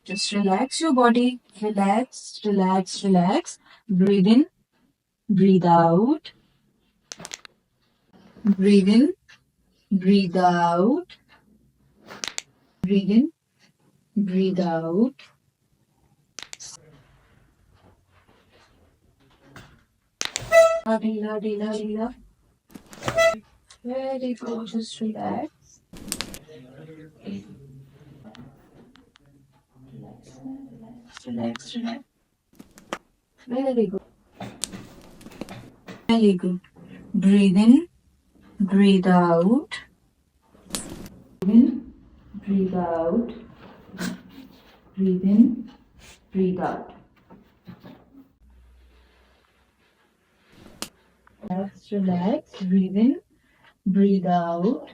Just relax your body. Relax, relax, relax. Breathe in, breathe out. Breathe in, breathe out. Breathe in, breathe out. Dila, dila, dila. Very good. Just relax. Relax, relax. Very good. Very good. Breathe in, breathe out. Breathe in, breathe out. Breathe in, breathe out. Relax, relax. Breathe in, breathe out.